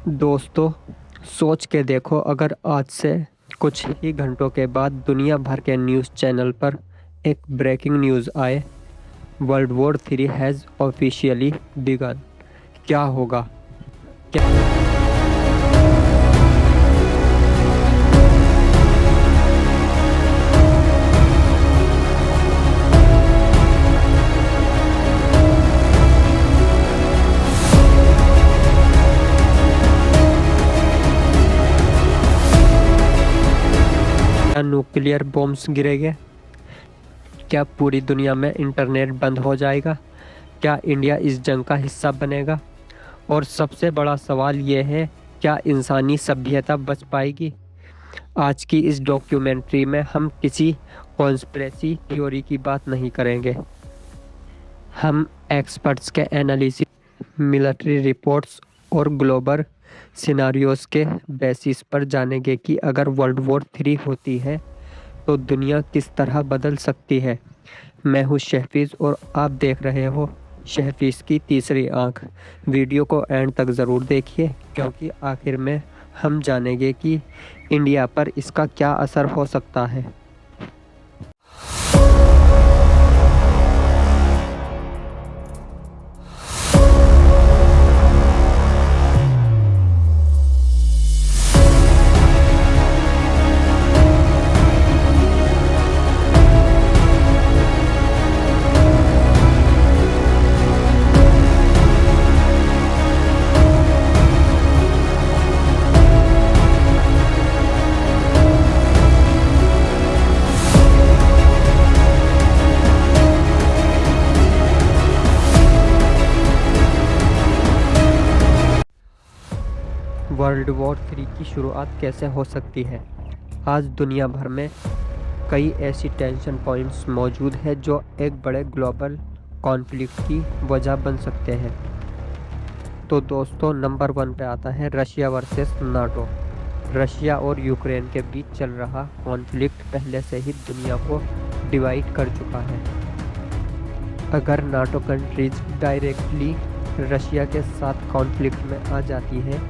दोस्तों, सोच के देखो अगर आज से कुछ ही घंटों के बाद दुनिया भर के न्यूज़ चैनल पर एक ब्रेकिंग न्यूज़ आए, world war 3 has officially began. क्या होगा? क्या न्यूक्लियर बॉम्ब्स गिरेंगे? क्या पूरी दुनिया में इंटरनेट बंद हो जाएगा? क्या इंडिया इस जंग का हिस्सा बनेगा? और सबसे बड़ा सवाल ये है, क्या इंसानी सभ्यता बच पाएगी? आज की इस डॉक्यूमेंट्री में हम किसी कॉन्स्पिरेसी थ्योरी की बात नहीं करेंगे। हम एक्सपर्ट्स के एनालिसिस, मिलिट्री रिपोर्ट्स और ग्लोबल सिनारियोस के बेसिस पर जानेंगे कि अगर वर्ल्ड वॉर 3 होती है तो दुनिया किस तरह बदल सकती है। मैं हूँ शहफीज़ और आप देख रहे हो शहफीज़ की तीसरी आँख। वीडियो को एंड तक ज़रूर देखिए, क्योंकि आखिर में हम जानेंगे कि इंडिया पर इसका क्या असर हो सकता है। वर्ल्ड वॉर 3 की शुरुआत कैसे हो सकती है? आज दुनिया भर में कई ऐसी टेंशन पॉइंट्स मौजूद हैं जो एक बड़े ग्लोबल कॉन्फ्लिक्ट की वजह बन सकते हैं। तो दोस्तों, नंबर 1 पे आता है रशिया वर्सेस नाटो। रशिया और यूक्रेन के बीच चल रहा कॉन्फ्लिक्ट पहले से ही दुनिया को डिवाइड कर चुका है। अगर नाटो कंट्रीज डायरेक्टली रशिया के साथ कॉन्फ्लिक्ट में आ जाती है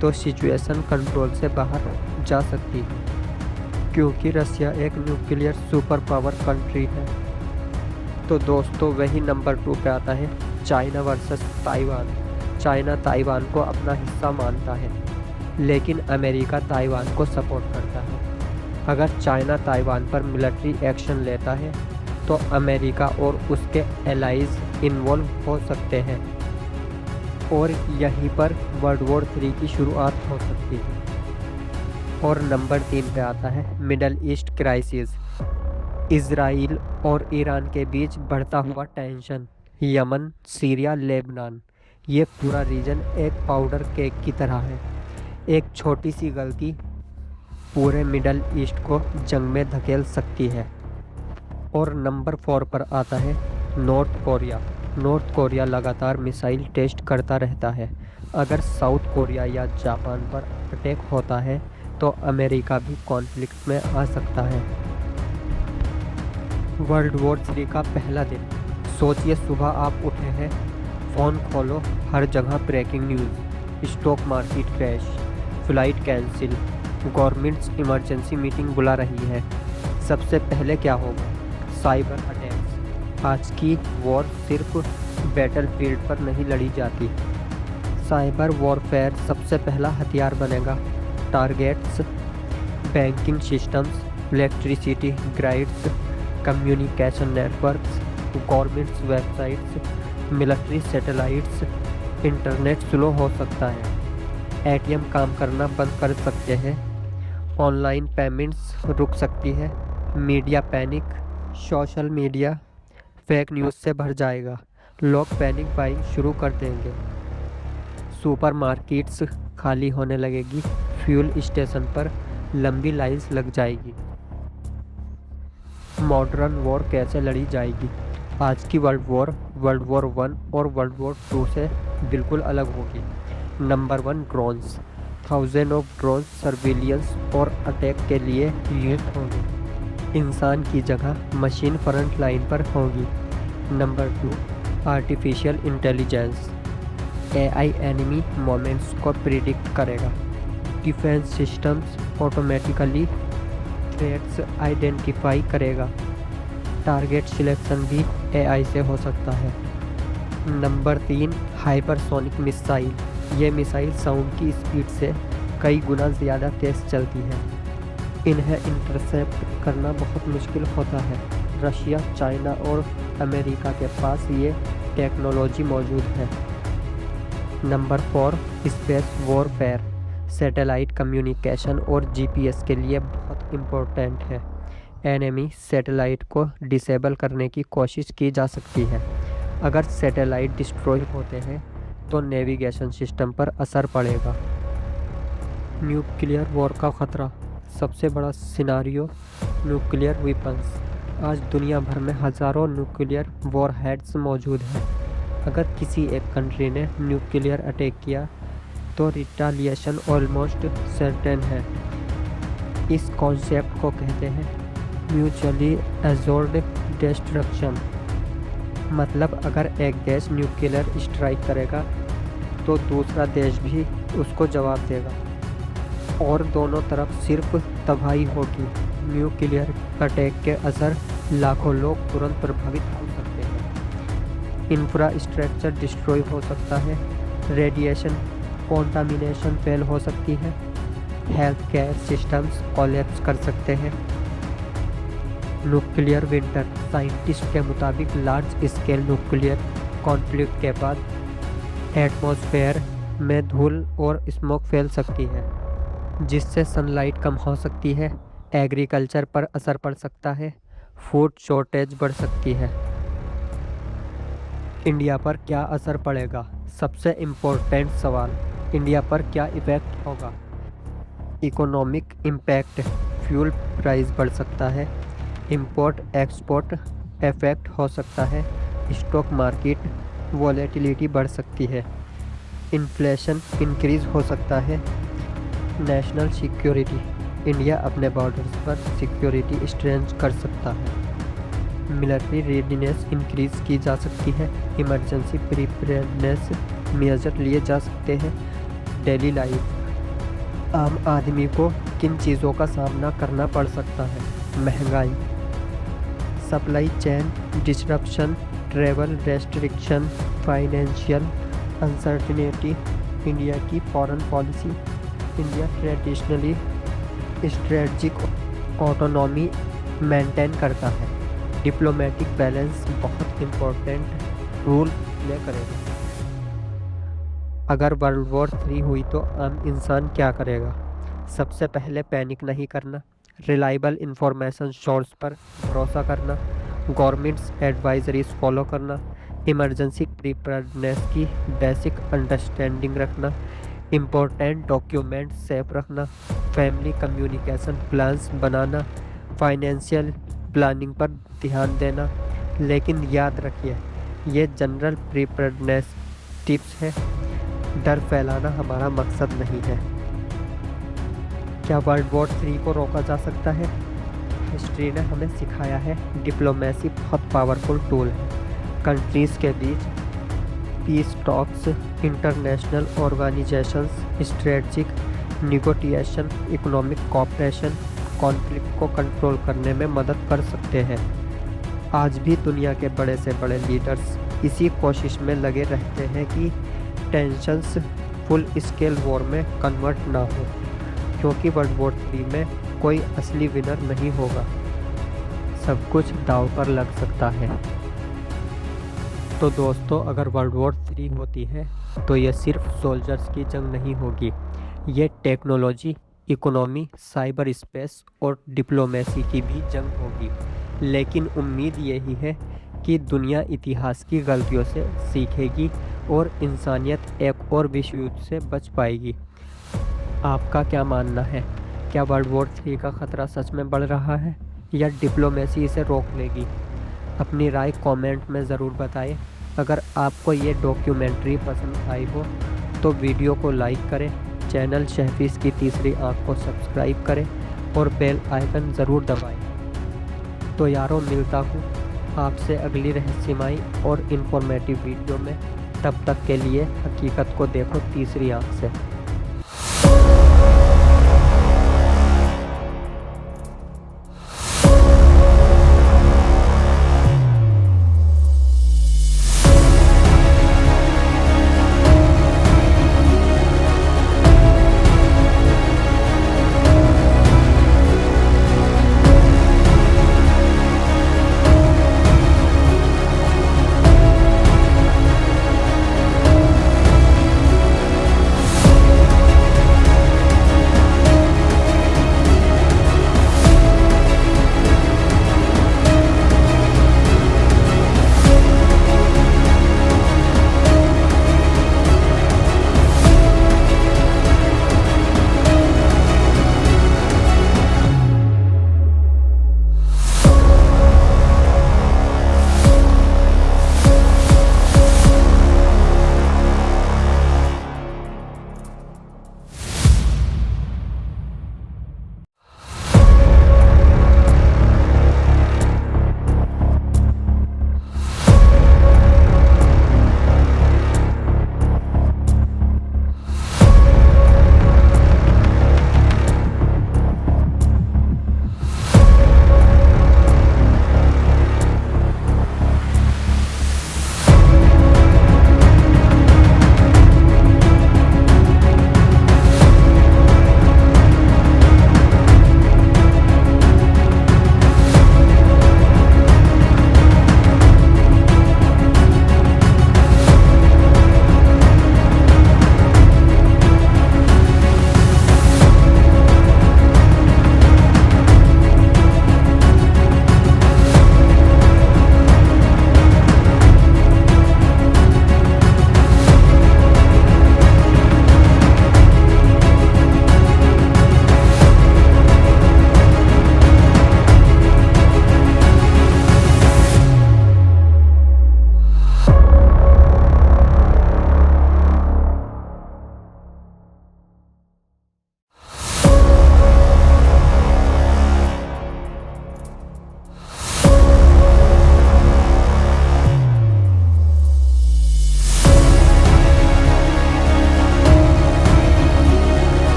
तो सिचुएशन कंट्रोल से बाहर जा सकती है, क्योंकि रशिया एक न्यूक्लियर सुपर पावर कंट्री है। तो दोस्तों, वही नंबर 2 पे आता है China versus Taiwan. China Taiwan को अपना हिस्सा मानता है, लेकिन अमेरिका ताइवान को सपोर्ट करता है। अगर चाइना ताइवान पर मिलिट्री एक्शन लेता है तो अमेरिका और उसके एलाइज इन्वॉल्व हो सकते हैं, और यहीं पर वर्ल्ड वॉर 3 की शुरुआत हो सकती है। और नंबर 3 पे आता है मिडल ईस्ट क्राइसिस। इजराइल और ईरान के बीच बढ़ता हुआ टेंशन, यमन, सीरिया, लेबनान, ये पूरा रीजन एक पाउडर केक की तरह है। एक छोटी सी गलती पूरे मिडल ईस्ट को जंग में धकेल सकती है। और नंबर 4 पर आता है नॉर्थ कोरिया। नॉर्थ कोरिया लगातार मिसाइल टेस्ट करता रहता है। अगर साउथ कोरिया या जापान पर अटैक होता है तो अमेरिका भी कॉन्फ्लिक्ट में आ सकता है। वर्ल्ड वॉर 3 का पहला दिन। सोचिए, सुबह आप उठे हैं, फ़ोन खोलो, हर जगह breaking news, stock market crash, flight cancel, governments emergency meeting बुला रही है। सबसे पहले क्या होगा? Cyber attacks. आज की वॉर सिर्फ बैटलफील्ड पर नहीं लड़ी जाती। साइबर वॉरफेयर सबसे पहला हथियार बनेगा। Targets banking systems, electricity grids, communication networks, governments websites, military satellites. Internet slow हो सकता है, एटीएम काम करना बंद कर सकते हैं, ऑनलाइन पेमेंट्स रुक सकती है, media panic, social media fake news से भर जाएगा, लोग पैनिक बाइंग शुरू कर देंगे, सुपरमार्केट्स खाली होने लगेगी, फ्यूल स्टेशन पर लंबी लाइंस लग जाएगी। मॉडर्न वॉर कैसे लड़ी जाएगी? आज की वर्ल्ड वॉर 1 और वर्ल्ड वॉर 2 से बिल्कुल अलग होगी। Number 1, drones. Thousand of drones surveillance और अटैक के लिए यूज होंगे। इंसान की जगह मशीन फ्रंट लाइन पर होगी। Number 2, artificial intelligence. AI enemy moments को प्रिडिक्ट करेगा। Defence systems automatically threats identify करेगा। टारगेट सिलेक्शन भी एआई से हो सकता है। Number 3, hypersonic missile. ये मिसाइल साउंड की स्पीड से कई गुना ज़्यादा तेज़ चलती है। इन्हें इंटरसेप्ट करना बहुत मुश्किल होता है। रशिया, चाइना और अमेरिका के पास ये टेक्नोलॉजी मौजूद है। Number 4, space warfare. Satellite communication और जीपीएस के लिए बहुत इम्पोर्टेंट है। एनिमी सैटेलाइट को डिसेबल करने की कोशिश की जा सकती है। अगर सैटेलाइट डिस्ट्रॉय होते हैं तो नेविगेशन सिस्टम पर असर पड़ेगा। न्यूक्लियर वॉर का खतरा। सबसे बड़ा सिनारियो न्यूक्लियर वेपन्स। आज दुनिया भर में हज़ारों न्यूक्लियर वॉरहेड्स मौजूद हैं। अगर किसी एक कंट्री ने न्यूक्लियर अटैक किया तो रिटालिएशन ऑलमोस्ट सर्टेन है। इस कॉन्सेप्ट को कहते हैं म्यूचुअली एश्योर्ड डिस्ट्रक्शन। मतलब अगर एक देश न्यूक्लियर स्ट्राइक करेगा तो दूसरा देश भी उसको जवाब देगा और दोनों तरफ सिर्फ तबाही होगी। न्यूक्लियर अटैक के असर लाखों लोग तुरंत प्रभावित हो सकते हैं। इंफ्रास्ट्रक्चर डिस्ट्रॉय हो सकता है। रेडिएशन कॉन्टामिनेशन फेल हो सकती है। हेल्थ केयर सिस्टम्स कोलैप्स कर सकते हैं। Nuclear winter. साइंटिस्ट के मुताबिक लार्ज स्केल न्यूक्लियर कॉन्फ्लिक्ट के बाद एटमॉस्फेयर में धूल और स्मोक फैल सकती है, जिससे सनलाइट कम हो सकती है। एग्रीकल्चर पर असर पड़ सकता है। फूड शॉर्टेज बढ़ सकती है। इंडिया पर क्या असर पड़ेगा? सबसे इम्पोर्टेंट सवाल, इंडिया पर क्या इफ़ेक्ट होगा? Economic impact. फ्यूल प्राइस बढ़ सकता है। इंपोर्ट एक्सपोर्ट इफेक्ट हो सकता है। स्टॉक मार्केट वॉलेटिलिटी बढ़ सकती है। इन्फ्लेशन इंक्रीज हो सकता है। National security. इंडिया अपने बॉर्डर्स पर सिक्योरिटी स्ट्रेंथ कर सकता है। मिलिट्री रेडीनेस इंक्रीज की जा सकती है। इमरजेंसी प्रिपेयर्डनेस मेजर लिए जा सकते हैं। Daily life. आम आदमी को किन चीज़ों का सामना करना पड़ सकता है? महंगाई, supply chain disruption, travel restriction, financial uncertainty. India की foreign policy. India traditionally strategic autonomy maintain करता है। डिप्लोमेटिक बैलेंस बहुत इम्पोर्टेंट रोल प्ले करेगा। अगर वर्ल्ड वॉर 3 हुई तो आम इंसान क्या करेगा? सबसे पहले पैनिक नहीं करना, रिलायबल इंफॉर्मेशन सोर्स पर भरोसा करना, गवर्नमेंट्स एडवाइजरीज फॉलो करना, इमरजेंसी प्रिपेयर्डनेस की बेसिक अंडरस्टैंडिंग रखना, इम्पोर्टेंट डॉक्यूमेंट सेफ रखना, फैमिली कम्युनिकेशन प्लान्स बनाना, फाइनेंशियल प्लानिंग पर ध्यान देना। लेकिन याद रखिए, ये जनरल प्रिपेयर्डनेस टिप्स है। डर फैलाना हमारा मकसद नहीं है। क्या वर्ल्ड वॉर 3 को रोका जा सकता है? हिस्ट्री ने हमें सिखाया है डिप्लोमेसी बहुत पावरफुल टूल है। कंट्रीज़ के बीच peace talks, international organisations, strategic negotiation, economic cooperation conflict को कंट्रोल करने में मदद कर सकते हैं। आज भी दुनिया के बड़े से बड़े लीडर्स इसी कोशिश में लगे रहते हैं कि टेंशन्स फुल स्केल वॉर में कन्वर्ट ना हो, क्योंकि वर्ल्ड वॉर 3 में कोई असली विनर नहीं होगा। सब कुछ दांव पर लग सकता है। तो दोस्तों, अगर वर्ल्ड वॉर 3 होती है तो ये सिर्फ सोल्जर्स की जंग नहीं होगी, ये टेक्नोलॉजी, इकोनॉमी, साइबर स्पेस और डिप्लोमेसी की भी जंग होगी। लेकिन उम्मीद यही है कि दुनिया इतिहास की गलतियों से सीखेगी और इंसानियत एक और विश्व युद्ध से बच पाएगी। आपका क्या मानना है? क्या वर्ल्ड वॉर 3 का खतरा सच में बढ़ रहा है या डिप्लोमेसी इसे रोक लेगी? अपनी राय कमेंट में ज़रूर बताएं। अगर आपको ये डॉक्यूमेंट्री पसंद आई हो तो वीडियो को लाइक करें, चैनल शहफीज़ की तीसरी आंख को सब्सक्राइब करें और बेल आइकन ज़रूर दबाएं। तो यारों, मिलता हूँ आपसे अगली रहस्यमयी और इन्फॉर्मेटिव वीडियो में। तब तक के लिए हकीकत को देखो तीसरी आंख से।